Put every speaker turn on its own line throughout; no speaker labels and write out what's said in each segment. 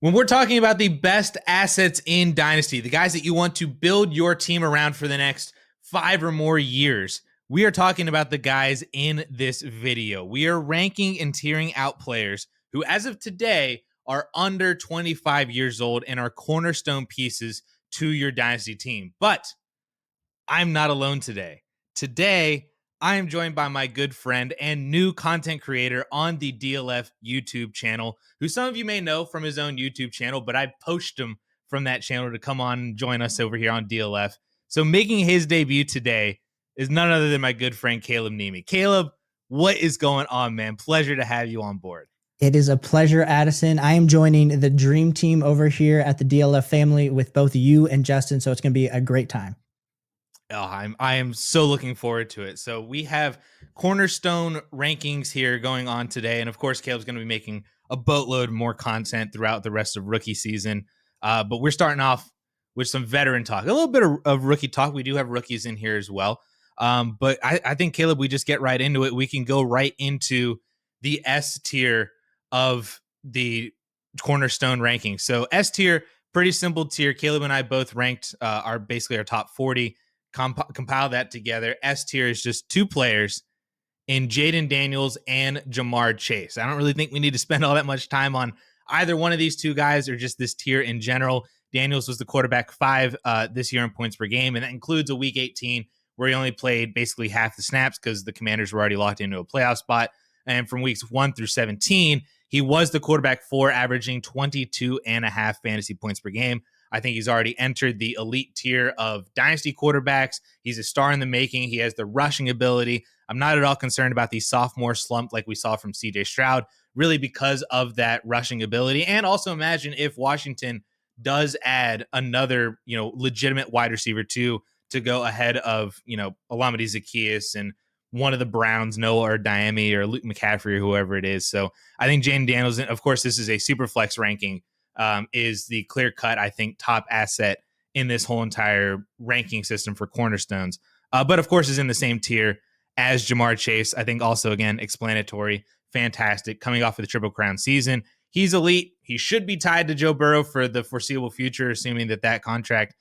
When we're talking about the best assets in Dynasty, the guys that you want to build your team around for the next 5 or more years, we are talking about the guys in this video. We are ranking and tiering out players who, as of today, are under 25 years old and are cornerstone pieces to your Dynasty team. But I'm not alone today. Today, I am joined by my good friend and new content creator on the DLF YouTube channel, who some of you may know from his own YouTube channel, but I poached him from that channel to come on and join us over here on DLF. So making his debut today is none other than my good friend Caleb Nemi. Caleb, what is going on, man? Pleasure to have you on board.
It is a pleasure, Addison. I am joining the dream team over here at the DLF family with both you and Justin, so it's going to be a great time.
Oh, I am so looking forward to it. So we have cornerstone rankings here going on today. And of course, Caleb's going to be making a boatload more content throughout the rest of rookie season. But we're starting off with some veteran talk, a little bit of rookie talk. We do have rookies in here as well. But I think, Caleb, we just get right into it. We can go right into the S tier of the cornerstone rankings. So S tier, pretty simple tier. Caleb and I both ranked our top 40. Compile that together. S tier is just two players in Jayden Daniels and Jahmyr Chase. I don't really think we need to spend all that much time on either one of these two guys or just this tier in general. Daniels was the quarterback 5 this year in points per game, and that includes a week 18 where he only played basically half the snaps because the Commanders were already locked into a playoff spot. And from weeks 1 through 17, he was the quarterback 4, averaging 22.5 fantasy points per game. I think he's already entered the elite tier of dynasty quarterbacks. He's a star in the making. He has the rushing ability. I'm not at all concerned about the sophomore slump like we saw from CJ Stroud, really because of that rushing ability. And also imagine if Washington does add another, legitimate wide receiver to go ahead of, Olamide Zaccheaus and one of the Browns, Noah or Diami or Luke McCaffrey or whoever it is. So I think Jayden Daniels, of course, this is a super flex ranking, is the clear-cut, I think, top asset in this whole entire ranking system for cornerstones. But, of course, is in the same tier as Jahmyr Chase. I think also, again, explanatory, fantastic, coming off of the Triple Crown season. He's elite. He should be tied to Joe Burrow for the foreseeable future, assuming that contract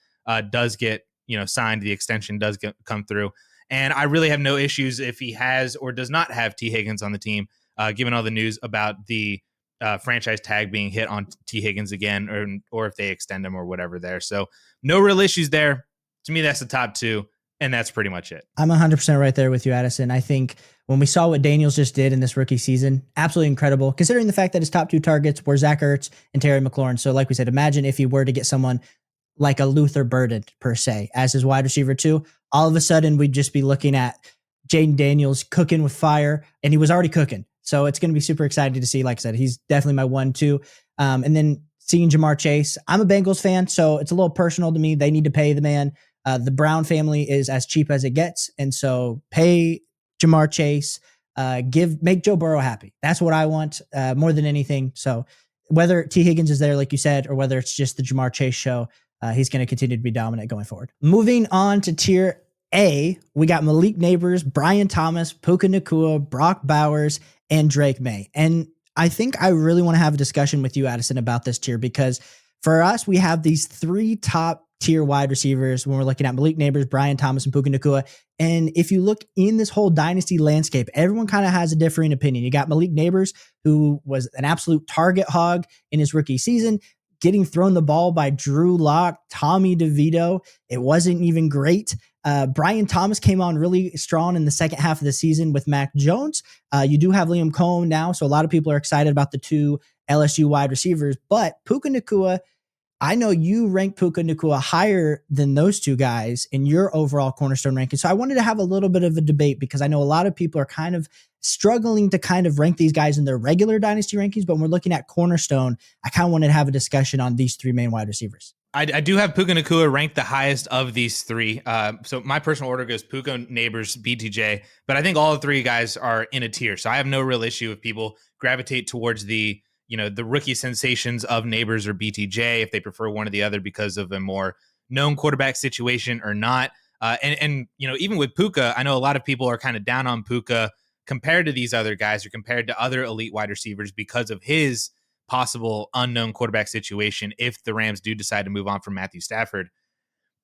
does get signed, the extension does come through. And I really have no issues if he has or does not have T. Higgins on the team, given all the news about the franchise tag being hit on T. Higgins again, or if they extend him or whatever there. So no real issues there. To me, that's the top 2, and that's pretty much it.
I'm 100% right there with you, Addison. I think when we saw what Daniels just did in this rookie season, absolutely incredible, considering the fact that his top 2 targets were Zach Ertz and Terry McLaurin. So like we said, imagine if he were to get someone like a Luther Burden, per se, as his wide receiver 2, all of a sudden we'd just be looking at Jayden Daniels cooking with fire, and he was already cooking. So it's going to be super exciting to see. Like I said, he's definitely my 1-2. And then seeing Jahmyr Chase, I'm a Bengals fan, so it's a little personal to me. They need to pay the man. The Brown family is as cheap as it gets. And so pay Jahmyr Chase, make Joe Burrow happy. That's what I want more than anything. So whether T. Higgins is there, like you said, or whether it's just the Jahmyr Chase show, he's going to continue to be dominant going forward. Moving on to tier A, we got Malik Nabers, Brian Thomas, Puka Nacua, Brock Bowers, and Drake May. And I think I really want to have a discussion with you, Addison, about this tier, because for us, we have these 3 top tier wide receivers when we're looking at Malik Nabers, Brian Thomas, and Puka Nacua. And if you look in this whole dynasty landscape, everyone kind of has a differing opinion. You got Malik Nabers, who was an absolute target hog in his rookie season, getting thrown the ball by Drew Lock, Tommy DeVito. It wasn't even great. Brian Thomas came on really strong in the second half of the season with Mac Jones. You do have Liam Cohen now, so a lot of people are excited about the 2 LSU wide receivers. But Puka Nacua, I know you rank Puka Nacua higher than those 2 guys in your overall cornerstone ranking. So I wanted to have a little bit of a debate, because I know a lot of people are kind of struggling to kind of rank these guys in their regular dynasty rankings. But when we're looking at cornerstone, I kind of wanted to have a discussion on these 3 main wide receivers.
I do have Puka Nacua ranked the highest of these 3. So my personal order goes Puka, Nabers, BTJ, but I think all 3 guys are in a tier. So I have no real issue if people gravitate towards the rookie sensations of Nabers or BTJ, if they prefer one or the other because of a more known quarterback situation or not. And even with Puka, I know a lot of people are kind of down on Puka compared to these other guys or compared to other elite wide receivers because of his possible unknown quarterback situation if the Rams do decide to move on from Matthew Stafford.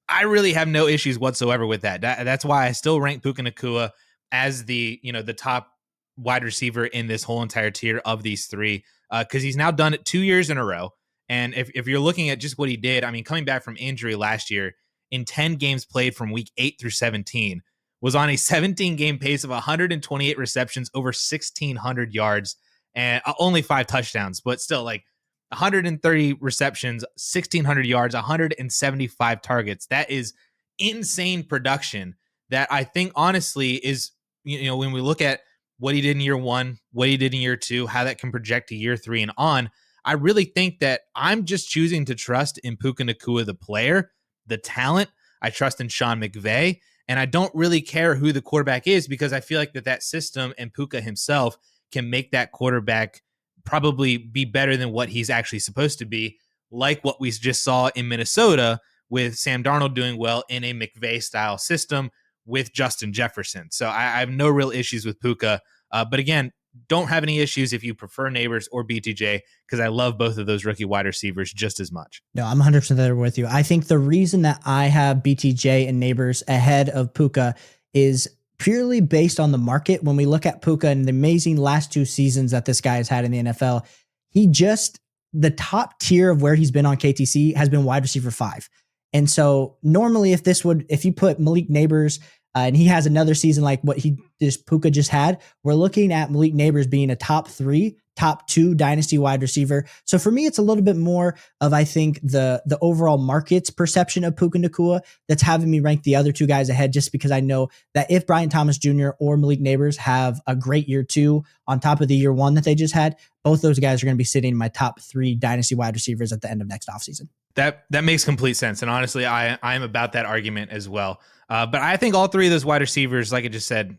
I really have no issues whatsoever with that. That's why I still rank Puka Nacua as the top wide receiver in this whole entire tier of these three, because he's now done it 2 years in a row. And if you're looking at just what he did, I mean, coming back from injury last year, in 10 games played from week 8 through 17, was on a 17-game pace of 128 receptions, over 1,600 yards, and only 5 touchdowns, but still, like, 130 receptions, 1,600 yards, 175 targets. That is insane production that I think honestly is, when we look at what he did in year 1, what he did in year 2, how that can project to year 3 and on, I really think that I'm just choosing to trust in Puka Nacua, the player, the talent. I trust in Sean McVay, and I don't really care who the quarterback is, because I feel like that system and Puka himself can make that quarterback probably be better than what he's actually supposed to be, like what we just saw in Minnesota with Sam Darnold doing well in a McVay-style system with Justin Jefferson. So I have no real issues with Puka. But again, don't have any issues if you prefer Nabers or BTJ, because I love both of those rookie wide receivers just as much.
No, I'm 100% there with you. I think the reason that I have BTJ and Nabers ahead of Puka is purely based on the market. When we look at Puka and the amazing last 2 seasons that this guy has had in the NFL, the top tier of where he's been on KTC has been wide receiver 5. And so normally if you put Malik Nabers and he has another season like what Puka just had, we're looking at Malik Nabers being a top 3, top 2 dynasty wide receiver. So for me, it's a little bit more of, I think, the overall market's perception of Puka Nacua that's having me rank the other 2 guys ahead, just because I know that if Brian Thomas Jr. or Malik Nabers have a great year 2 on top of the year 1 that they just had, both those guys are going to be sitting in my top 3 dynasty wide receivers at the end of next offseason.
That makes complete sense. And honestly, I'm about that argument as well. But I think all 3 of those wide receivers, like I just said,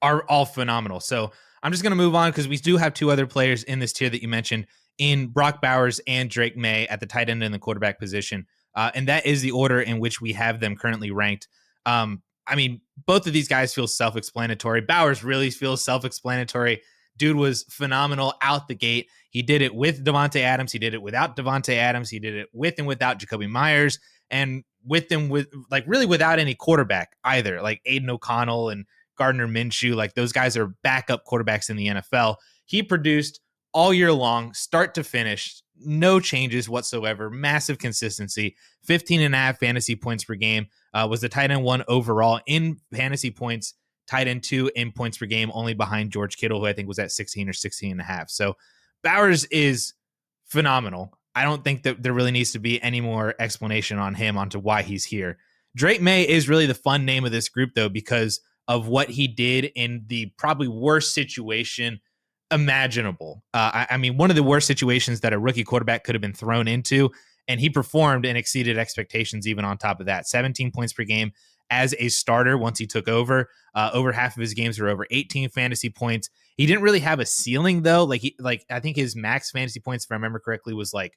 are all phenomenal. So I'm just going to move on, because we do have 2 other players in this tier that you mentioned, in Brock Bowers and Drake May at the tight end and the quarterback position. And that is the order in which we have them currently ranked. I mean, both of these guys feel self-explanatory. Bowers really feels self-explanatory. Dude was phenomenal out the gate. He did it with Davante Adams. He did it without Davante Adams. He did it with and without Jacoby Myers, and with really without any quarterback either, like Aiden O'Connell and Gardner Minshew. Like, those guys are backup quarterbacks in the NFL. He produced all year long, start to finish, no changes whatsoever, massive consistency, 15.5 fantasy points per game, was the tight end 1 overall in fantasy points, tight end 2 in points per game, only behind George Kittle, who I think was at 16 or 16.5. So Bowers is phenomenal. I don't think that there really needs to be any more explanation on him onto why he's here. Drake May is really the fun name of this group, though, because of what he did in the probably worst situation imaginable. I mean, one of the worst situations that a rookie quarterback could have been thrown into, and he performed and exceeded expectations even on top of that. 17 points per game as a starter once he took over. Over half of his games were over 18 fantasy points. He didn't really have a ceiling, though. I think his max fantasy points, if I remember correctly, was like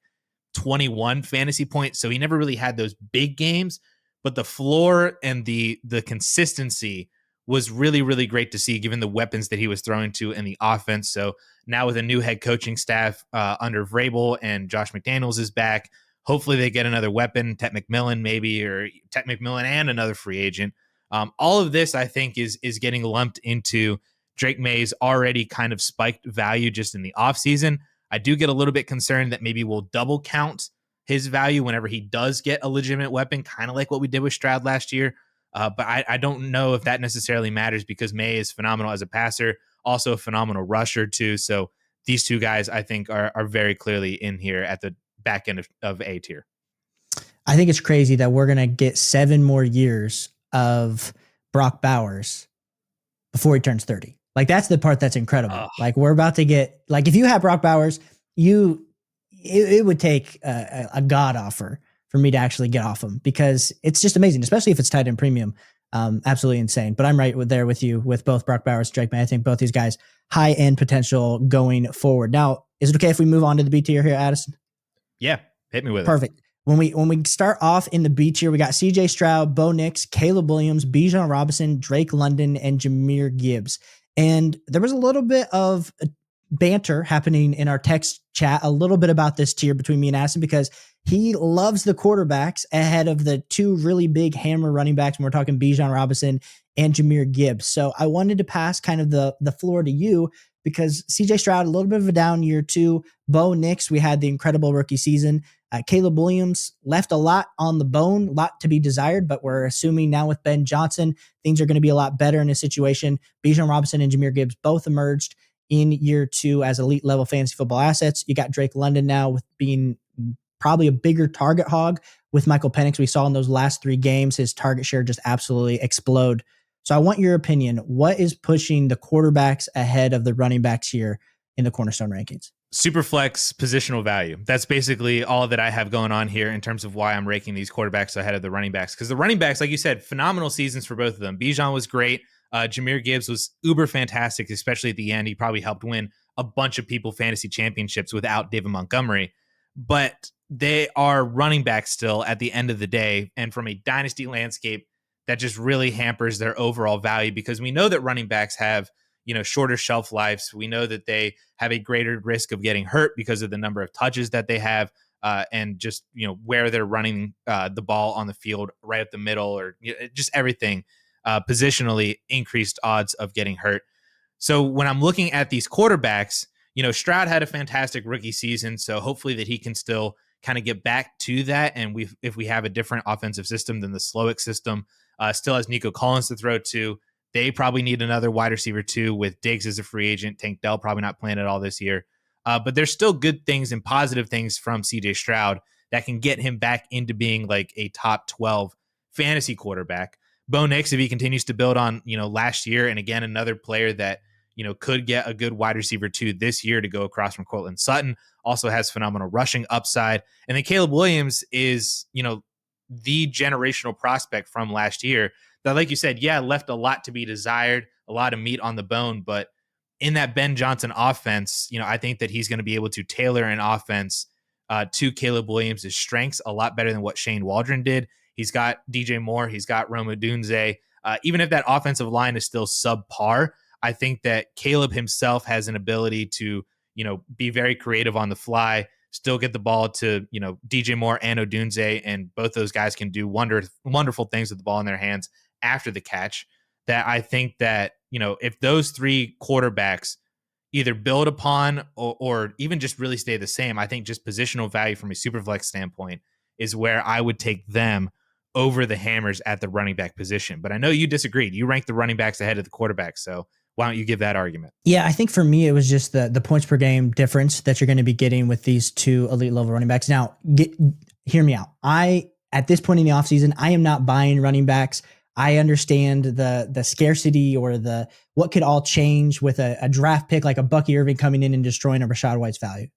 21 fantasy points. So he never really had those big games, but the floor and the consistency was really, really great to see, given the weapons that he was throwing to in the offense. So now with a new head coaching staff under Vrabel, and Josh McDaniels is back, hopefully they get another weapon, Tet McMillan maybe, or Tet McMillan and another free agent. All of this, I think, is getting lumped into Drake May's already kind of spiked value just in the offseason. I do get a little bit concerned that maybe we'll double count his value whenever he does get a legitimate weapon, kind of like what we did with Stroud last year. But I don't know if that necessarily matters, because May is phenomenal as a passer, also a phenomenal rusher too. So these 2 guys, I think, are very clearly in here at the back end of A tier.
I think it's crazy that we're going to get 7 more years of Brock Bowers before he turns 30. Like, that's the part that's incredible. Like, we're about to get, like, if you have Brock Bowers, it would take a God offer for me to actually get off him, because it's just amazing, especially if it's tight end premium. Absolutely insane. But I'm right there with you with both Brock Bowers and Drake May. I think both these guys, high end potential going forward. Now, is it okay if we move on to the B tier here, Addison?
Yeah, hit me with
Perfect.
it.
When we start off in the B tier, we got CJ Stroud, Bo Nix, Caleb Williams, Bijan Robinson, Drake London, and Jahmyr Gibbs. And there was a little bit of banter happening in our text chat a little bit about this tier between me and Addison, because he loves the quarterbacks ahead of the two really big hammer running backs when we're talking Bijan Robinson and Jahmyr Gibbs. So I wanted to pass kind of the floor to you, because CJ Stroud, a little bit of a down year too. Bo Nix, we had the incredible rookie season. Caleb Williams left a lot on the bone, a lot to be desired, but we're assuming now with Ben Johnson, things are going to be a lot better in his situation. Bijan Robinson and Jahmyr Gibbs both emerged in year two as elite level fantasy football assets. You got Drake London now with being probably a bigger target hog with Michael Penix. We saw in those last 3 games, his target share just absolutely explode. So I want your opinion. What is pushing the quarterbacks ahead of the running backs here in the Cornerstone rankings?
Superflex positional value. That's basically all that I have going on here in terms of why I'm ranking these quarterbacks ahead of the running backs. Because the running backs, like you said, phenomenal seasons for both of them. Bijan was great. Jahmyr Gibbs was uber fantastic, especially at the end. He probably helped win a bunch of people fantasy championships without David Montgomery. But they are running backs still at the end of the day. And from a dynasty landscape, that just really hampers their overall value, because we know that running backs have, shorter shelf lives. We know that they have a greater risk of getting hurt because of the number of touches that they have, and just, where they're running the ball on the field right up the middle, or just everything positionally increased odds of getting hurt. So when I'm looking at these quarterbacks, Stroud had a fantastic rookie season. So hopefully that he can still kind of get back to that. And if we have a different offensive system than the Slowick system, still has Nico Collins to throw to. They probably need another wide receiver too, with Diggs as a free agent. Tank Dell probably not playing at all this year. But there's still good things and positive things from CJ Stroud that can get him back into being like a top 12 fantasy quarterback. Bo Nix, if he continues to build on, last year, and again, another player that, could get a good wide receiver too this year to go across from Cortland Sutton, also has phenomenal rushing upside. And then Caleb Williams is, the generational prospect from last year that, like you said, left a lot to be desired, a lot of meat on the bone. But in that Ben Johnson offense, I think that he's going to be able to tailor an offense to Caleb Williams' strengths a lot better than what Shane Waldron did. He's got DJ Moore, he's got Rome Odunze. Even if that offensive line is still subpar, I think that Caleb himself has an ability to, be very creative on the fly, still get the ball to, DJ Moore and Odunze, and both those guys can do wonderful things with the ball in their hands after the catch. That I think that, if those 3 quarterbacks either build upon or even just really stay the same, I think just positional value from a superflex standpoint is where I would take them over the hammers at the running back position. But I know you disagreed. You ranked the running backs ahead of the quarterbacks. So why don't you give that argument?
Yeah, I think for me, it was just the points per game difference that you're going to be getting with these 2 elite level running backs. Now, hear me out. At this point in the offseason, I am not buying running backs. I understand the scarcity or what could all change with a draft pick like a Bucky Irving coming in and destroying a Rashad White's value.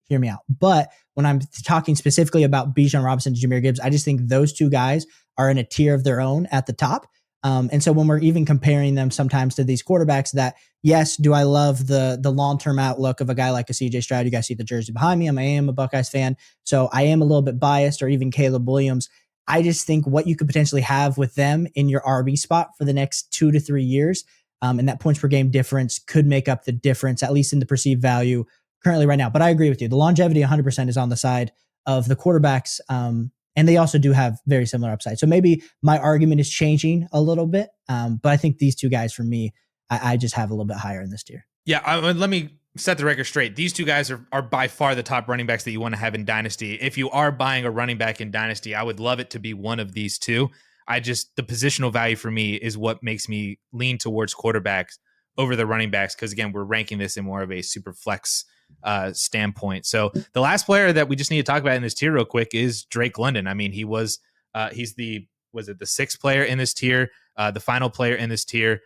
Hear me out. But when I'm talking specifically about Bijan Robinson and Jahmyr Gibbs, I just think those 2 guys are in a tier of their own at the top. And so when we're even comparing them sometimes to these quarterbacks, that yes, do I love the long-term outlook of a guy like a CJ Stroud? You guys see the jersey behind me. I am a Buckeyes fan, so I am a little bit biased, or even Caleb Williams. I just think what you could potentially have with them in your RB spot for the next 2 to 3 years, and that points per game difference could make up the difference, at least in the perceived value currently right now. But I agree with you. The longevity 100% is on the side of the quarterbacks. And they also do have very similar upside. So maybe my argument is changing a little bit. But I think these 2 guys, for me, I just have a little bit higher in this tier.
Yeah, let me set the record straight. These 2 guys are by far the top running backs that you want to have in Dynasty. If you are buying a running back in Dynasty, I would love it to be one of these 2. The positional value for me is what makes me lean towards quarterbacks over the running backs, because again, we're ranking this in more of a super flex standpoint. So the last player that we just need to talk about in this tier real quick is Drake London. I mean, he's the 6th player in this tier, the final player in this tier.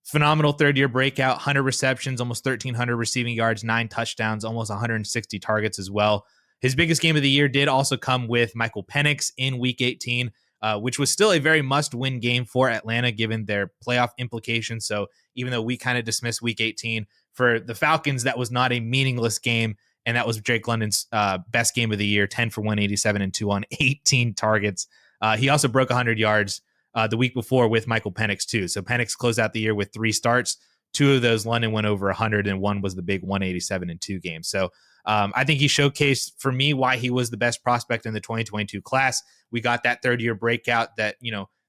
Phenomenal 3rd-year breakout, 100 receptions, almost 1,300 receiving yards, 9 touchdowns, almost 160 targets as well. His biggest game of the year did also come with Michael Penix in Week 18, which was still a very must-win game for Atlanta given their playoff implications. So even though we kind of dismissed Week 18, for the Falcons, that was not a meaningless game, and that was Drake London's best game of the year, 10 for 187 and 2 on 18 targets. He also broke 100 yards the week before with Michael Penix too. So Penix closed out the year with 3 starts, 2 of those, London went over 100, and one was the big 187 in 2 games. So I think he showcased for me why he was the best prospect in the 2022 class. We got that third-year breakout that,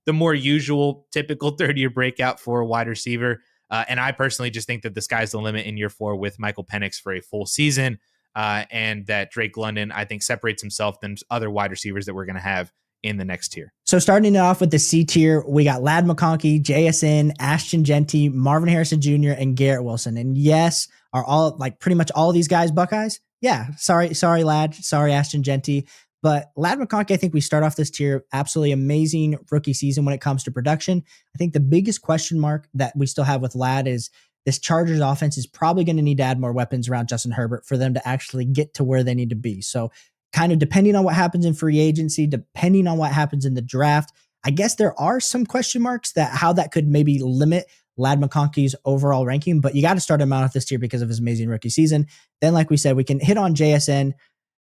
the more usual, typical third-year breakout for a wide receiver. And I personally just think that the sky's the limit in year 4 with Michael Penix for a full season. And that Drake London, I think, separates himself than other wide receivers that we're going to have in the next tier.
So starting it off with the C tier, we got Ladd McConkey, JSN, Ashton Genty, Marvin Harrison Jr., and Garrett Wilson. And yes, are all pretty much all of these guys Buckeyes? Yeah. Sorry, Ladd. Sorry, Ashton Genty. But Ladd McConkey, I think we start off this tier, absolutely amazing rookie season when it comes to production. I think the biggest question mark that we still have with Ladd is this Chargers offense is probably going to need to add more weapons around Justin Herbert for them to actually get to where they need to be. So kind of depending on what happens in free agency, depending on what happens in the draft, I guess there are some question marks that how that could maybe limit Ladd McConkey's overall ranking, but you got to start him out this year because of his amazing rookie season. Then, like we said, we can hit on JSN.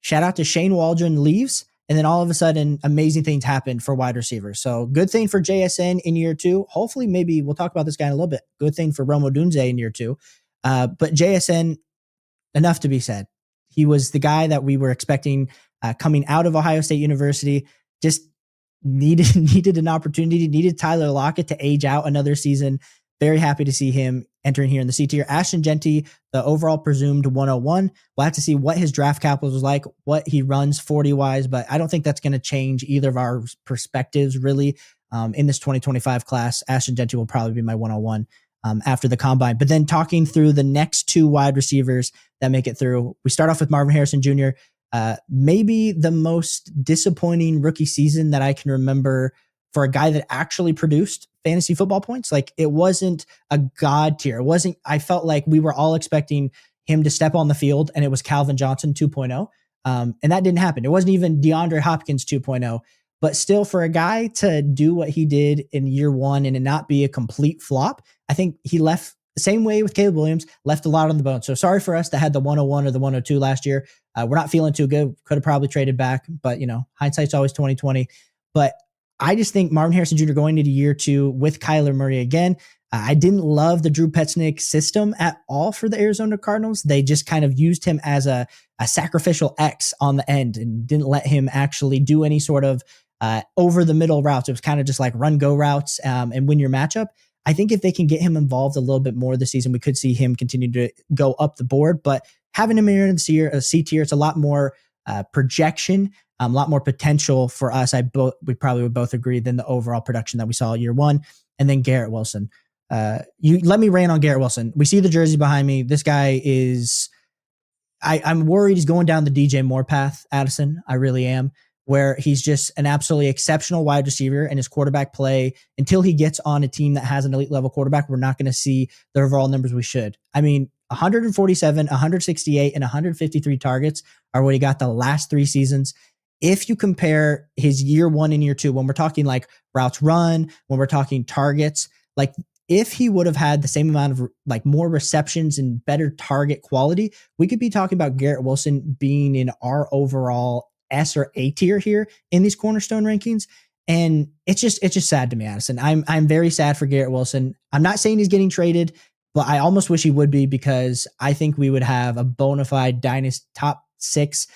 Shout out to Shane Waldron leaves, and then all of a sudden, amazing things happened for wide receivers. So good thing for JSN in year 2. Hopefully, maybe we'll talk about this guy in a little bit. Good thing for Rome Odunze in year 2. But JSN, enough to be said. He was the guy that we were expecting coming out of Ohio State University. Just needed an opportunity, needed Tyler Lockett to age out another season. Very happy to see him entering here in the C tier. Ashton Genty, the overall presumed 101. We'll have to see what his draft capital was like, what he runs 40-wise, but I don't think that's going to change either of our perspectives really in this 2025 class. Ashton Genty will probably be my 101 after the combine. But then talking through the next 2 wide receivers that make it through, we start off with Marvin Harrison Jr., maybe the most disappointing rookie season that I can remember for a guy that actually produced fantasy football points. Like, it wasn't a god tier. It wasn't, I felt like we were all expecting him to step on the field and it was Calvin Johnson 2.0. And that didn't happen. It wasn't even DeAndre Hopkins 2.0, but still for a guy to do what he did in year 1 and it not be a complete flop, I think he left the same way with Caleb Williams, left a lot on the bone. So sorry for us that had the 101 or the 102 last year. We're not feeling too good. Could have probably traded back, but hindsight's always 2020. But I just think Marvin Harrison Jr. going into year 2 with Kyler Murray again. I didn't love the Drew Petznick system at all for the Arizona Cardinals. They just kind of used him as a sacrificial X on the end and didn't let him actually do any sort of over the middle routes. It was kind of just like run go routes and win your matchup. I think if they can get him involved a little bit more this season, we could see him continue to go up the board. But having him here in the C tier, it's a lot more projection, a lot more potential for us. We probably would both agree than the overall production that we saw year 1. And then Garrett Wilson. You let me rant on Garrett Wilson. We see the jersey behind me. This guy is, I'm worried he's going down the DJ Moore path, Addison. I really am, where he's just an absolutely exceptional wide receiver, and his quarterback play, until he gets on a team that has an elite level quarterback, we're not going to see the overall numbers we should. I mean, 147, 168, and 153 targets are what he got the last 3 seasons. If you compare his year 1 and year 2, when we're talking like routes run, when we're talking targets, like if he would have had the same amount of like more receptions and better target quality, we could be talking about Garrett Wilson being in our overall S or A tier here in these Cornerstone rankings. And it's just sad to me, Addison. I'm very sad for Garrett Wilson. I'm not saying he's getting traded, but I almost wish he would be, because I think we would have a bona fide dynasty top 6,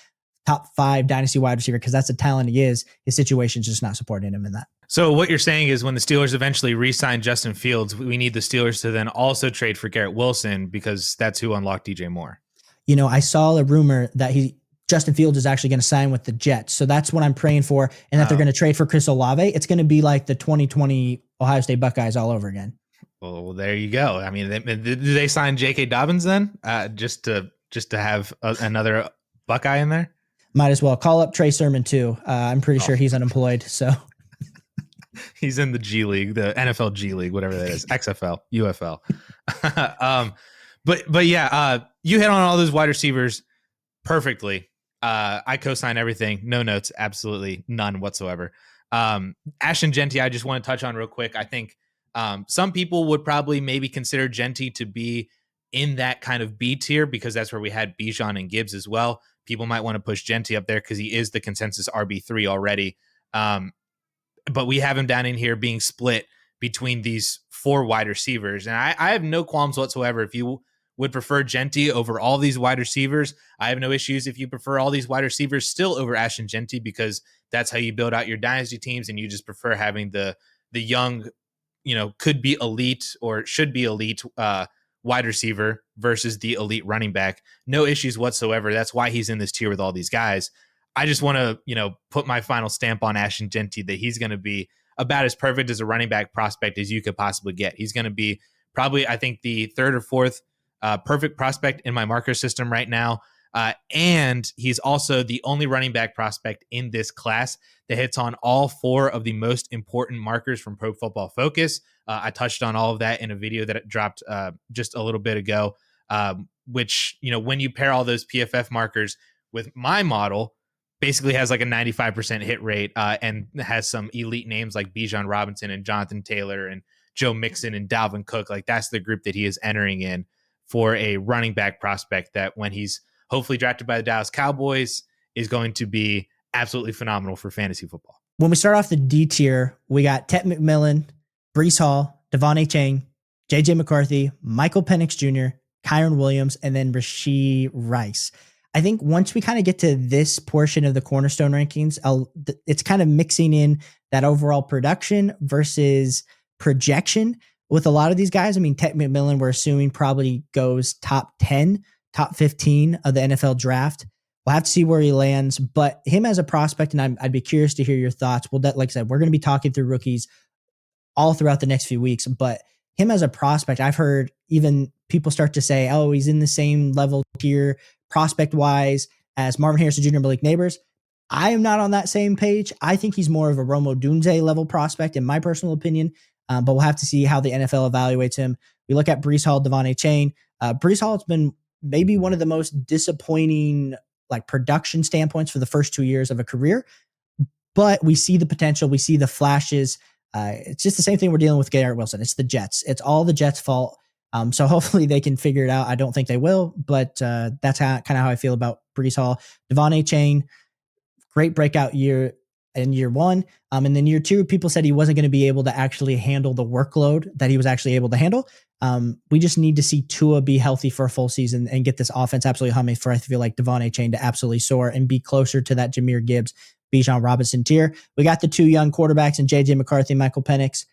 top 5 dynasty wide receiver, because that's the talent he is. His situation's just not supporting him in that.
So what you're saying is when the Steelers eventually re-sign Justin Fields, we need the Steelers to then also trade for Garrett Wilson, because that's who unlocked DJ Moore.
I saw a rumor that Justin Fields is actually going to sign with the Jets. So that's what I'm praying for, and that they're going to trade for Chris Olave. It's going to be like the 2020 Ohio State Buckeyes all over again.
Well, there you go. I mean, did they sign J.K. Dobbins then just to have another Buckeye in there?
Might as well call up Trey Sermon too. I'm pretty sure he's unemployed. So
he's in the G League, the NFL G League, whatever that is, XFL, UFL. But yeah, you hit on all those wide receivers perfectly. I co-sign everything. No notes, absolutely none whatsoever. Ashton Genty, I just want to touch on real quick. I think some people would probably maybe consider Genty to be in that kind of B tier, because that's where we had Bijan and Gibbs as well. People might want to push Genty up there because he is the consensus RB3 already. But we have him down in here being split between these 4 wide receivers. And I have no qualms whatsoever. If you would prefer Genty over all these wide receivers, I have no issues if you prefer all these wide receivers still over Ashton Genty, because that's how you build out your dynasty teams, and you just prefer having the young, could be elite or should be elite wide receiver versus the elite running back. No issues whatsoever. That's why he's in this tier with all these guys. I just want to, put my final stamp on Ashton Genty that he's going to be about as perfect as a running back prospect as you could possibly get. He's going to be probably, I think, the 3rd or 4th perfect prospect in my marker system right now. And he's also the only running back prospect in this class that hits on all 4 of the most important markers from Pro Football Focus. I touched on all of that in a video that dropped just a little bit ago, which, when you pair all those PFF markers with my model, basically has like a 95% hit rate and has some elite names like Bijan Robinson and Jonathan Taylor and Joe Mixon and Dalvin Cook. Like, that's the group that he is entering in for a running back prospect that, when he's hopefully drafted by the Dallas Cowboys, is going to be absolutely phenomenal for fantasy football.
When we start off the D tier, we got Ted McMillan, Breece Hall, Devon Achane, JJ McCarthy, Michael Penix Jr., Kyron Williams, and then Rashee Rice. I think once we kind of get to this portion of the Cornerstone rankings, it's kind of mixing in that overall production versus projection with a lot of these guys. I mean, Ted McMillan, we're assuming probably goes top 10, top 15 of the NFL draft. We'll have to see where he lands, but him as a prospect, and I'd be curious to hear your thoughts. Well, like I said, we're going to be talking through rookies all throughout the next few weeks, but him as a prospect, I've heard even people start to say, oh, he's in the same level tier prospect wise as Marvin Harrison Jr. and Malik Nabers. I am not on that same page. I think he's more of a Rome Odunze level prospect in my personal opinion, but we'll have to see how the NFL evaluates him. We look at Breece Hall, Devon Achane. Breece Hall has been maybe one of the most disappointing production standpoints for the first 2 years of a career, but we see the potential. We see the flashes. It's just the same thing we're dealing with Garrett Wilson. It's the Jets. It's all the Jets' fault. So hopefully they can figure it out. I don't think they will, but that's kind of how I feel about Breece Hall. Devon Achane, great breakout year in year 1. And then year 2, people said he wasn't going to be able to actually handle the workload that he was actually able to handle. We just need to see Tua be healthy for a full season and get this offense absolutely humming for, I feel like, Devon Achane to absolutely soar and be closer to that Jahmyr Gibbs, Bijan Robinson tier. We got the 2 young quarterbacks in JJ McCarthy, Michael Penix.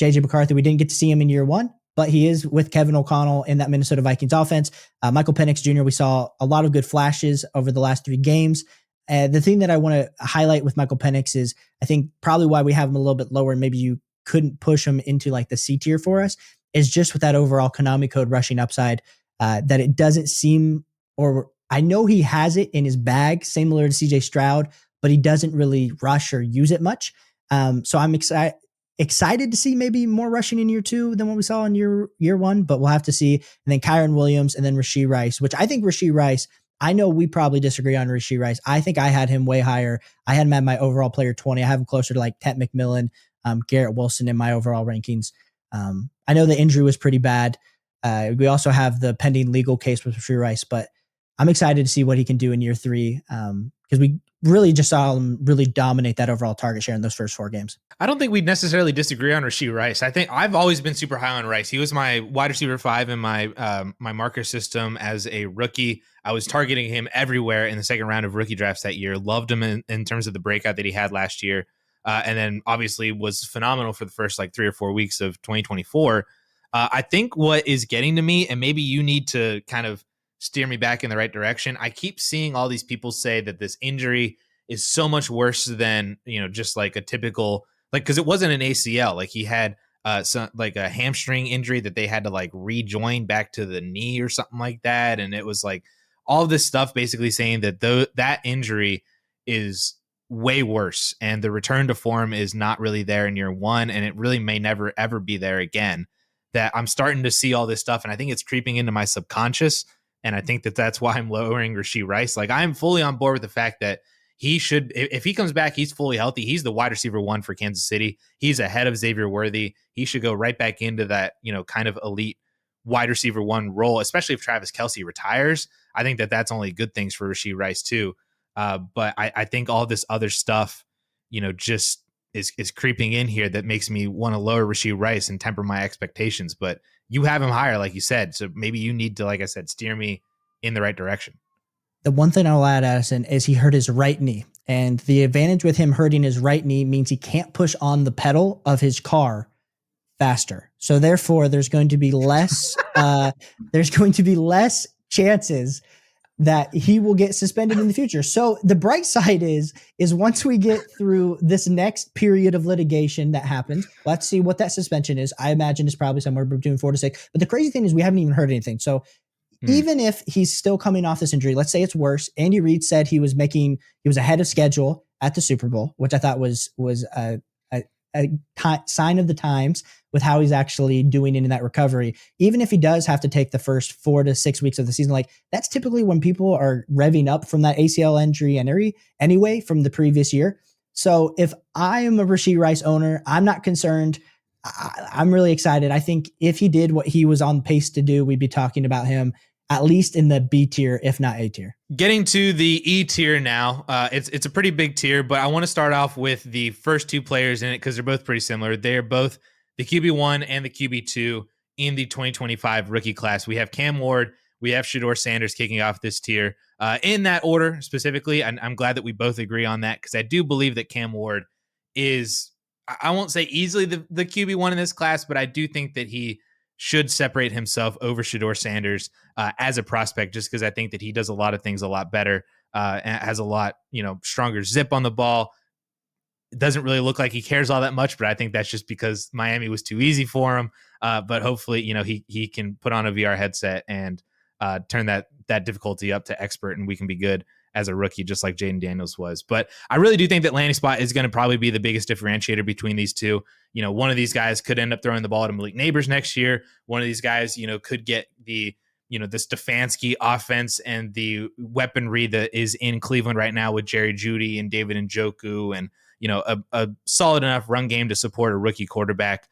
JJ McCarthy, we didn't get to see him in year 1, but he is with Kevin O'Connell in that Minnesota Vikings offense. Michael Penix Jr., we saw a lot of good flashes over the last 3 games. The thing that I want to highlight with Michael Penix is, I think probably why we have him a little bit lower, and maybe you couldn't push him into the C tier for us, is just with that overall Konami code rushing upside, that it doesn't seem, or I know he has it in his bag, similar to CJ Stroud, but he doesn't really rush or use it much. So I'm excited to see maybe more rushing in year 2 than what we saw in year 1, but we'll have to see. And then Kyron Williams, and then Rashee Rice, which I think Rashee Rice, I know we probably disagree on Rashee Rice. I think I had him way higher. I had him at my overall player 20. I have him closer to Ted McMillan, Garrett Wilson in my overall rankings. I know the injury was pretty bad. We also have the pending legal case with Rashee Rice, but I'm excited to see what he can do in year 3, because we really just saw him really dominate that overall target share in those first 4 games.
I don't think we'd necessarily disagree on Rashee Rice. I think I've always been super high on Rice. He was my wide receiver 5 in my my marker system as a rookie. I was targeting him everywhere in the second round of rookie drafts that year. Loved him in terms of the breakout that he had last year. And then obviously was phenomenal for the first 3 or 4 weeks of 2024. I think what is getting to me, and maybe you need to kind of steer me back in the right direction. I keep seeing all these people say that this injury is so much worse than, just a typical, because it wasn't an ACL. He had some a hamstring injury that they had to rejoin back to the knee or something like that. And it was all this stuff basically saying that that injury is way worse and the return to form is not really there in year 1. And it really may never, ever be there again. That I'm starting to see all this stuff. And I think it's creeping into my subconscious. And I think that that's why I'm lowering Rashee Rice. I'm fully on board with the fact that he should, if he comes back, he's fully healthy. He's the wide receiver 1 for Kansas City. He's ahead of Xavier Worthy. He should go right back into that, kind of elite wide receiver 1 role, especially if Travis Kelce retires. I think that that's only good things for Rashee Rice too. But I think all this other stuff, just is creeping in here that makes me want to lower Rashee Rice and temper my expectations. But you have him higher, like you said. So maybe you need to, like I said, steer me in the right direction.
The one thing I'll add, Addison, is he hurt his right knee. And the advantage with him hurting his right knee means he can't push on the pedal of his car faster. So therefore, there's going to be less chances that he will get suspended in the future. So the bright side is once we get through this next period of litigation that happens, let's see what that suspension is. I imagine it's probably somewhere between 4 to 6. But the crazy thing is we haven't even heard anything. So even if he's still coming off this injury, let's say it's worse. Andy Reid said he was ahead of schedule at the Super Bowl, which I thought was a sign of the times with how he's actually doing in that recovery. Even if he does have to take the first 4 to 6 weeks of the season, like that's typically when people are revving up from that ACL injury anyway from the previous year. So if I am a Rashee Rice owner, I'm not concerned. I'm really excited. I think if he did what he was on pace to do, we'd be talking about him at least in the B tier, if not A tier.
Getting to the E tier now, it's a pretty big tier, but I want to start off with the first 2 players in it because they're both pretty similar. They're both the QB1 and the QB2 in the 2025 rookie class. We have Cam Ward, we have Shedeur Sanders kicking off this tier. In that order specifically, I'm glad that we both agree on that because I do believe that Cam Ward is, I won't say easily the QB1 in this class, but I do think that he should separate himself over Shedeur Sanders as a prospect, just because I think that he does a lot of things a lot better, and has a lot, stronger zip on the ball. It doesn't really look like he cares all that much, but I think that's just because Miami was too easy for him. But hopefully, he can put on a VR headset and turn that difficulty up to expert, and we can be good as a rookie, just like Jayden Daniels was. But I really do think that landing spot is going to probably be the biggest differentiator between these two. One of these guys could end up throwing the ball to Malik Nabers next year. One of these guys, could get the Stefanski offense and the weaponry that is in Cleveland right now with Jerry Jeudy and David Njoku and, a solid enough run game to support a rookie quarterback.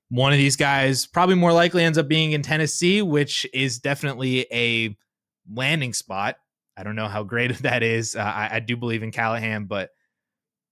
One of these guys probably more likely ends up being in Tennessee, which is definitely a landing spot. I don't know how great that is. I do believe in Callahan, but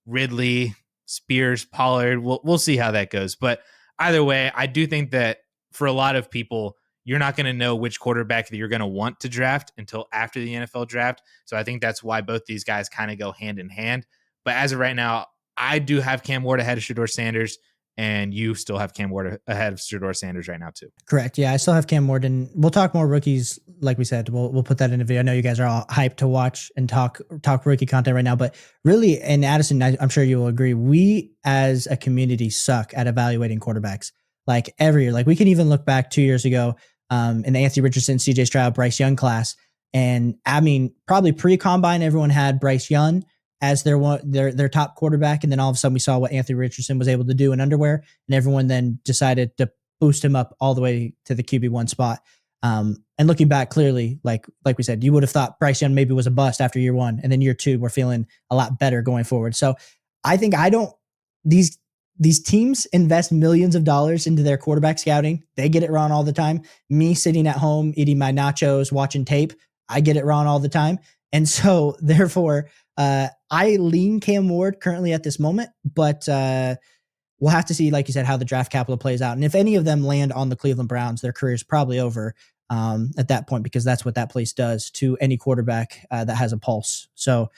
Ridley, Spears, Pollard, we'll see how that goes. But either way, I do think that for a lot of people, you're not going to know which quarterback that you're going to want to draft until after the NFL draft. So I think that's why both these guys kind of go hand in hand. But as of right now, I do have Cam Ward ahead of Shedeur Sanders, and you still have Cam Ward ahead of Shedeur Sanders right now too.
Correct. Yeah, I still have Cam Ward, and we'll talk more rookies. Like we said, we'll put that in a video. I know you guys are all hyped to watch and talk rookie content right now, but really, and Addison, I'm sure you will agree, we as a community suck at evaluating quarterbacks. Like every year, like we can even look back 2 years ago in the Anthony Richardson, CJ Stroud, Bryce Young class, and I mean, probably pre-combine, everyone had Bryce Young as their top quarterback, and then all of a sudden we saw what Anthony Richardson was able to do in underwear, and everyone then decided to boost him up all the way to the QB1 spot. And looking back, clearly, like we said, you would have thought Bryce Young maybe was a bust after year 1, and then year 2 we're feeling a lot better going forward. So I think these teams invest millions of dollars into their quarterback scouting. They get it wrong all the time. Me sitting at home eating my nachos, watching tape, I get it wrong all the time. And so therefore, I lean Cam Ward currently at this moment, but we'll have to see, like you said, how the draft capital plays out. And if any of them land on the Cleveland Browns, their career is probably over at that point, because that's what that place does to any quarterback that has a pulse. So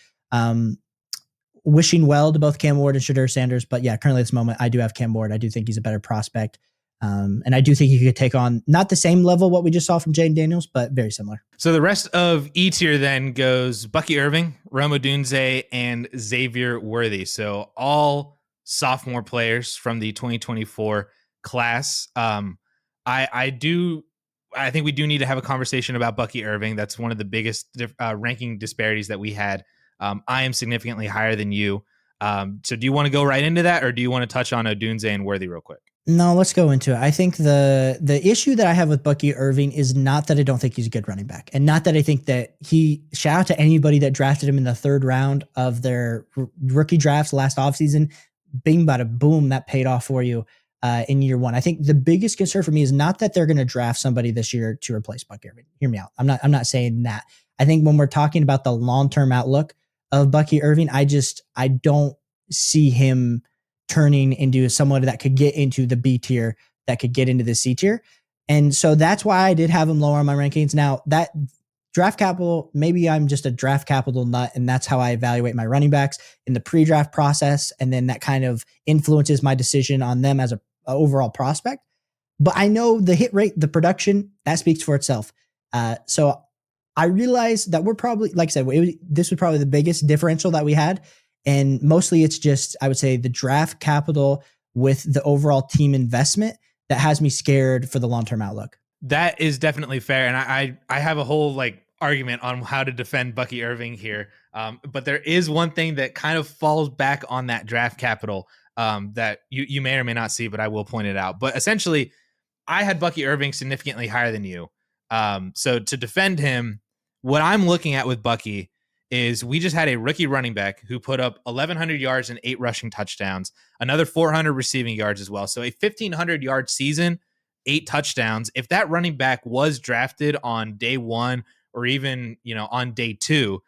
wishing well to both Cam Ward and Shedeur Sanders. But yeah, currently at this moment, I do have Cam Ward. I do think he's a better prospect. And I do think he could take on not the same level what we just saw from Jayden Daniels, but very similar.
So the rest of E tier then goes Bucky Irving, Rome Odunze, and Xavier Worthy. So all sophomore players from the 2024 class. I think we do need to have a conversation about Bucky Irving. That's one of the biggest ranking disparities that we had. I am significantly higher than you. So do you want to go right into that, or do you want to touch on Odunze and Worthy real quick?
No, let's go into it. I think the issue that I have with Bucky Irving is not that I don't think he's a good running back, and not that I think that shout out to anybody that drafted him in the 3rd round of their rookie drafts last offseason. Bing, bada boom, that paid off for you in year 1. I think the biggest concern for me is not that they're going to draft somebody this year to replace Bucky Irving. Hear me out. I'm not saying that. I think when we're talking about the long-term outlook of Bucky Irving, I don't see him turning into someone that could get into the B tier, that could get into the C tier. And so that's why I did have him lower on my rankings. Now, that draft capital, maybe I'm just a draft capital nut, and that's how I evaluate my running backs in the pre-draft process. And then that kind of influences my decision on them as a overall prospect. But I know the hit rate, the production, that speaks for itself. So I realized that we're probably, like I said, this was probably the biggest differential that we had. And mostly it's just, I would say, the draft capital with the overall team investment that has me scared for the long-term outlook.
That is definitely fair. And I have a whole like argument on how to defend Bucky Irving here. But there is one thing that kind of falls back on that draft capital that you may or may not see, but I will point it out. But essentially, I had Bucky Irving significantly higher than you. So to defend him, what I'm looking at with Bucky is we just had a rookie running back who put up 1,100 yards and 8 rushing touchdowns, another 400 receiving yards as well. So a 1,500 yard season, 8 touchdowns. If that running back was drafted on day 1 or even, on day 2,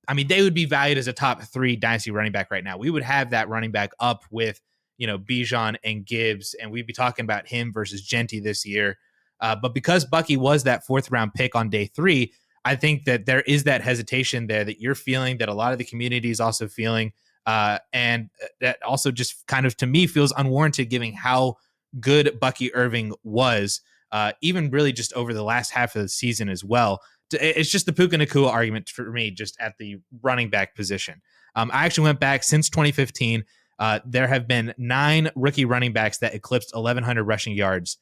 I mean, they would be valued as a top 3 dynasty running back right now. We would have that running back up with, Bijan and Gibbs, and we'd be talking about him versus Genty this year. But because Bucky was that 4th round pick on day 3, I think that there is that hesitation there that you're feeling, that a lot of the community is also feeling. And that also just kind of, to me, feels unwarranted given how good Bucky Irving was, even really just over the last half of the season as well. It's just the Puka Nacua argument for me, just at the running back position. I actually went back since 2015. There have been 9 rookie running backs that eclipsed 1,100 rushing yards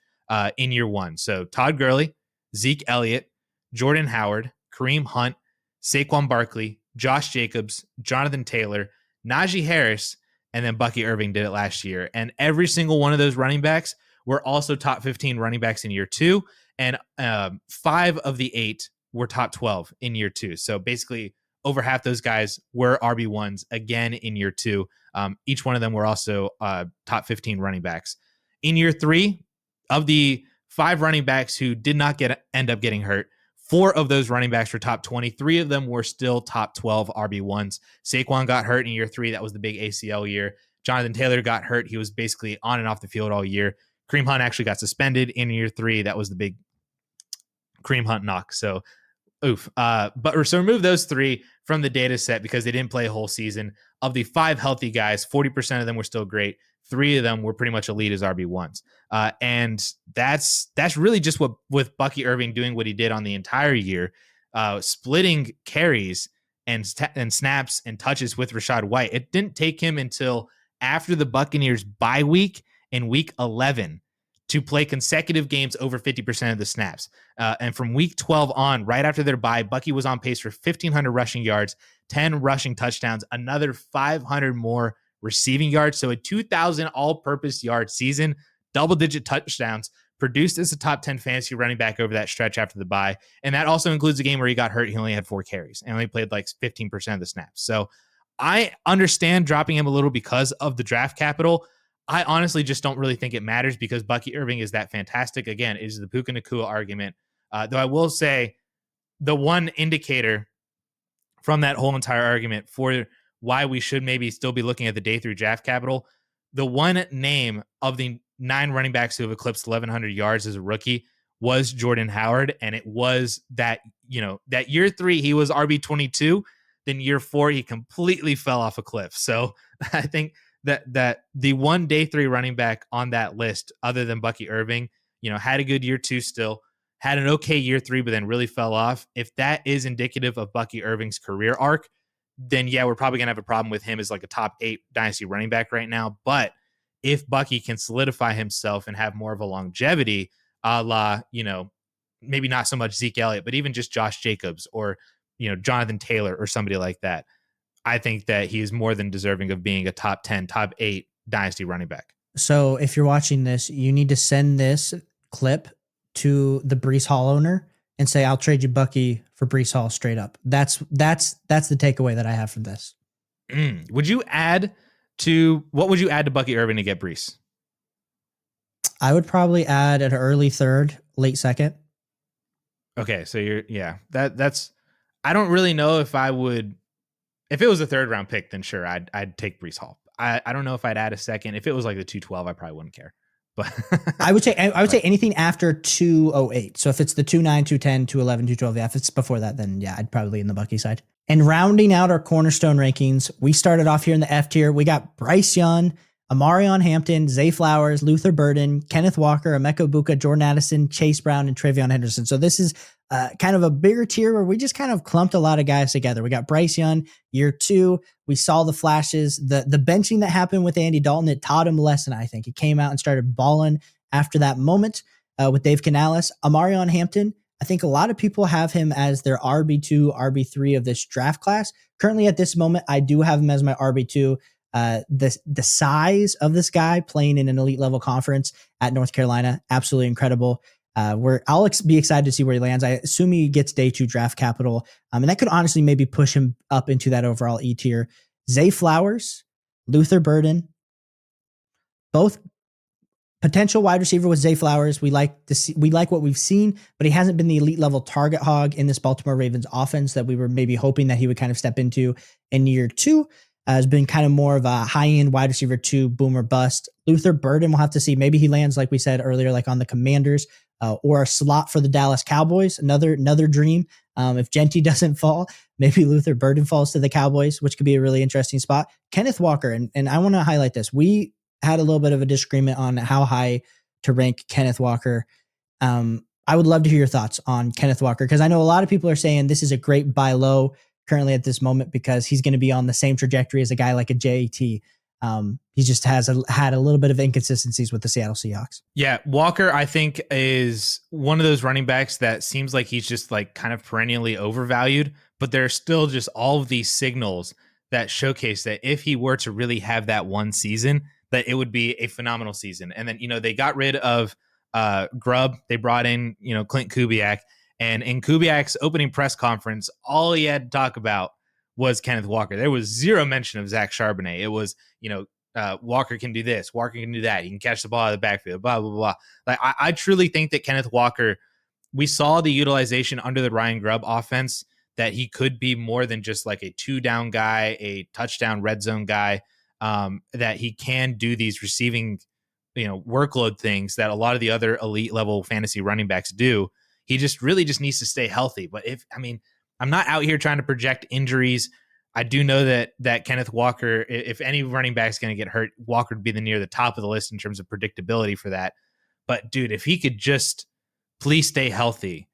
in year 1. So Todd Gurley, Zeke Elliott, Jordan Howard, Kareem Hunt, Saquon Barkley, Josh Jacobs, Jonathan Taylor, Najee Harris, and then Bucky Irving did it last year. And every single one of those running backs were also top 15 running backs in year 2. And 5 of the 8 were top 12 in year 2. So basically over half those guys were RB1s again in year 2. Each one of them were also top 15 running backs. In year 3, of the 5 running backs who did not end up getting hurt, 4 of those running backs were top 20. 3 of them were still top 12 RB1s. Saquon got hurt in year 3. That was the big ACL year. Jonathan Taylor got hurt. He was basically on and off the field all year. Kareem Hunt actually got suspended in year 3. That was the big Kareem Hunt knock. So, oof. So remove those 3 from the data set because they didn't play a whole season. Of the 5 healthy guys, 40% of them were still great. 3 of them were pretty much elite as RB1s. And that's really just what, with Bucky Irving doing what he did on the entire year, splitting carries and snaps and touches with Rachaad White. It didn't take him until after the Buccaneers bye week in week 11 to play consecutive games over 50% of the snaps. And from week 12 on, right after their bye, Bucky was on pace for 1,500 rushing yards, 10 rushing touchdowns, another 500 more receiving yards. So a 2,000 all-purpose yard season, double-digit touchdowns, produced as a top 10 fantasy running back over that stretch after the bye. And that also includes a game where he got hurt. He only had 4 carries and only played like 15% of the snaps. So I understand dropping him a little because of the draft capital. I honestly just don't really think it matters because Bucky Irving is that fantastic. Again, it is the Puka Nacua argument. Though I will say the one indicator from that whole entire argument for why we should maybe still be looking at the day 3 draft capital, the one name of the 9 running backs who have eclipsed 1,100 yards as a rookie was Jordan Howard. And it was that, that year 3, he was RB22. Then year 4, he completely fell off a cliff. So I think that the one day 3 running back on that list, other than Bucky Irving, had a good year 2 still, had an okay year 3, but then really fell off. If that is indicative of Bucky Irving's career arc, then yeah, we're probably going to have a problem with him as like a top 8 dynasty running back right now. But if Bucky can solidify himself and have more of a longevity, a la, maybe not so much Zeke Elliott, but even just Josh Jacobs or, Jonathan Taylor or somebody like that, I think that he is more than deserving of being a top 10, top 8 dynasty running back.
So if you're watching this, you need to send this clip to the Breece Hall owner and say, I'll trade you Bucky for Breece Hall straight up. That's the takeaway that I have from this.
What would you add to Bucky Irving to get Breece?
I would probably add an early 3rd, late 2nd.
Okay. So that's, I don't really know if I would, if it was a 3rd round pick, then sure, I'd take Breece Hall. I don't know if I'd add a second. If it was like the 212, I probably wouldn't care. But
I would say anything after 208. So if it's the 29, 210, 211, 212, yeah, if it's before that, then yeah, I'd probably in the Bucky side. And rounding out our cornerstone rankings, we started off here in the F tier. We got Bryce Young, Amarion Hampton, Zay Flowers, Luther Burden, Kenneth Walker, Emeka Buka, Jordan Addison, Chase Brown, and Travion Henderson. So this is kind of a bigger tier where we just kind of clumped a lot of guys together. We got Bryce Young, year 2. We saw the flashes. The benching that happened with Andy Dalton, it taught him a lesson, I think. He came out and started balling after that moment with Dave Canales. Amarion Hampton, I think a lot of people have him as their RB2, RB3 of this draft class. Currently at this moment, I do have him as my RB2. The size of this guy playing in an elite level conference at North Carolina, absolutely incredible. I'll be excited to see where he lands. I assume he gets day 2 draft capital. And that could honestly maybe push him up into that overall E tier. Zay Flowers, Luther Burden, both potential wide receiver with Zay Flowers. We like what we've seen, but he hasn't been the elite level target hog in this Baltimore Ravens offense that we were maybe hoping that he would kind of step into in year 2. Has been kind of more of a high-end wide receiver 2, boomer bust. Luther Burden, we'll have to see. Maybe he lands, like we said earlier, like on the Commanders or a slot for the Dallas Cowboys. Another dream. If Genty doesn't fall, maybe Luther Burden falls to the Cowboys, which could be a really interesting spot. Kenneth Walker, and I want to highlight this. We had a little bit of a disagreement on how high to rank Kenneth Walker. I would love to hear your thoughts on Kenneth Walker, because I know a lot of people are saying this is a great buy low currently at this moment because he's going to be on the same trajectory as a guy like a JT. He just has had a little bit of inconsistencies with the Seattle Seahawks.
Yeah, Walker, I think, is one of those running backs that seems like he's just like kind of perennially overvalued, but there's still just all of these signals that showcase that if he were to really have that one season, that it would be a phenomenal season. And then, they got rid of Grubb. They brought in, Clint Kubiak. And in Kubiak's opening press conference, all he had to talk about was Kenneth Walker. There was zero mention of Zach Charbonnet. It was, Walker can do this, Walker can do that. He can catch the ball out of the backfield, blah, blah, blah. Like, I truly think that Kenneth Walker, we saw the utilization under the Ryan Grubb offense, that he could be more than just like a 2-down guy, a touchdown red zone guy, that he can do these receiving, workload things that a lot of the other elite level fantasy running backs do. He just needs to stay healthy. But I'm not out here trying to project injuries. I do know that Kenneth Walker, if any running back is going to get hurt, Walker would be near the top of the list in terms of predictability for that. But dude, if he could just please stay healthy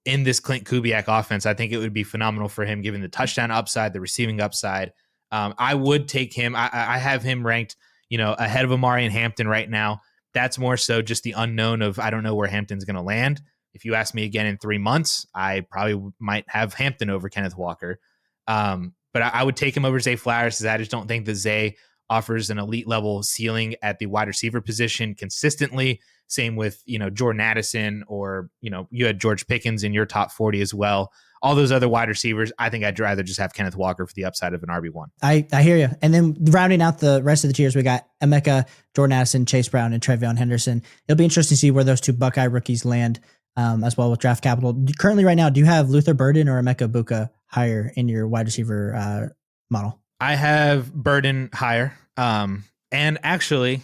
in this Clint Kubiak offense, I think it would be phenomenal for him, given the touchdown upside, the receiving upside. I would take him. I have him ranked, ahead of Amari and Hampton right now. That's more so just the unknown of, I don't know where Hampton's going to land. If you ask me again in 3 months, I probably might have Hampton over Kenneth Walker. But I would take him over Zay Flowers, because I just don't think that Zay offers an elite level ceiling at the wide receiver position consistently. Same with, Jordan Addison, or, you had George Pickens in your top 40 as well. All those other wide receivers, I think I'd rather just have Kenneth Walker for the upside of an RB1.
I hear you. And then rounding out the rest of the tiers, we got Emeka, Jordan Addison, Chase Brown, and Travion Henderson. It'll be interesting to see where those 2 Buckeye rookies land. As well with draft capital. Currently right now, do you have Luther Burden or Emeka Buka higher in your wide receiver model?
I have Burden higher. And actually,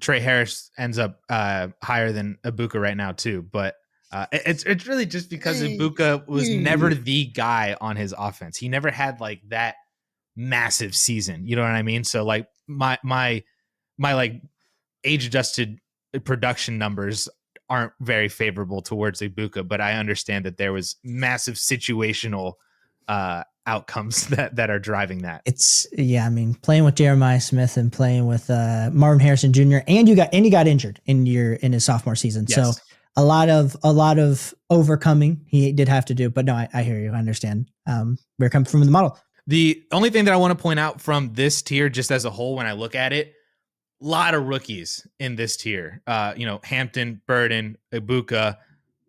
Trey Harris ends up higher than Ibuka right now too. But it's really just because Ibuka was never the guy on his offense. He never had like that massive season. You know what I mean? So like my like age adjusted production numbers aren't very favorable towards Ibuka, but I understand that there was massive situational outcomes that are driving that.
Playing with Jeremiah Smith and playing with Marvin Harrison Jr. and he got injured in his sophomore season. Yes. So a lot of overcoming he did have to do, but no, I hear you. I understand where it comes from in the model.
The only thing that I want to point out from this tier, just as a whole, when I look at it, a lot of rookies in this tier. Hampton, Burden, Ibuka,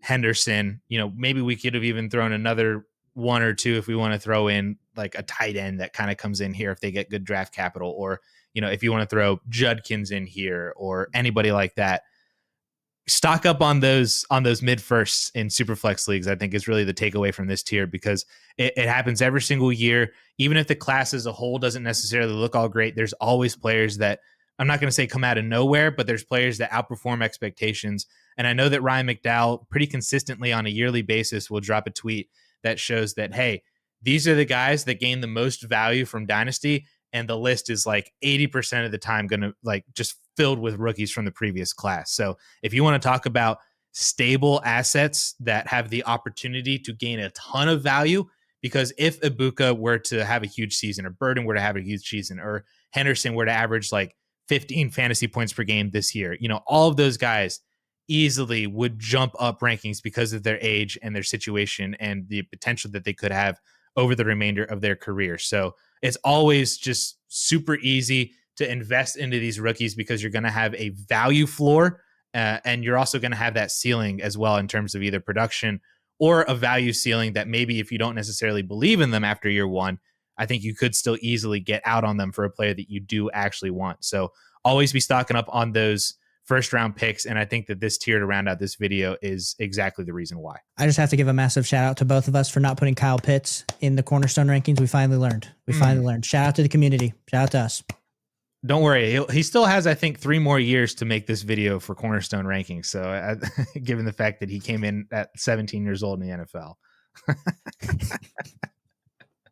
Henderson. Maybe we could have even thrown another 1 or 2 if we want to throw in like a tight end that kind of comes in here if they get good draft capital, or if you want to throw Judkins in here or anybody like that. stock up on those mid firsts in Superflex leagues. I think is really the takeaway from this tier, because it happens every single year. Even if the class as a whole doesn't necessarily look all great, there's always players that, I'm not going to say come out of nowhere, but there's players that outperform expectations. And I know that Ryan McDowell pretty consistently on a yearly basis will drop a tweet that shows that, hey, these are the guys that gain the most value from Dynasty. And the list is like 80% of the time going to like just filled with rookies from the previous class. So if you want to talk about stable assets that have the opportunity to gain a ton of value, because if Ibuka were to have a huge season, or Burden were to have a huge season, or Henderson were to average like 15 fantasy points per game this year, all of those guys easily would jump up rankings because of their age and their situation and the potential that they could have over the remainder of their career. So it's always just super easy to invest into these rookies, because you're going to have a value floor and you're also going to have that ceiling as well in terms of either production or a value ceiling that maybe if you don't necessarily believe in them after year one, I think you could still easily get out on them for a player that you do actually want. So always be stocking up on those first round picks. And I think that this tier to round out this video is exactly the reason why.
I just have to give a massive shout out to both of us for not putting Kyle Pitts in the Cornerstone rankings. We finally learned. Shout out to the community. Shout out to us.
Don't worry. He still has, I think, 3 more years to make this video for Cornerstone rankings. So given the fact that he came in at 17 years old in the NFL.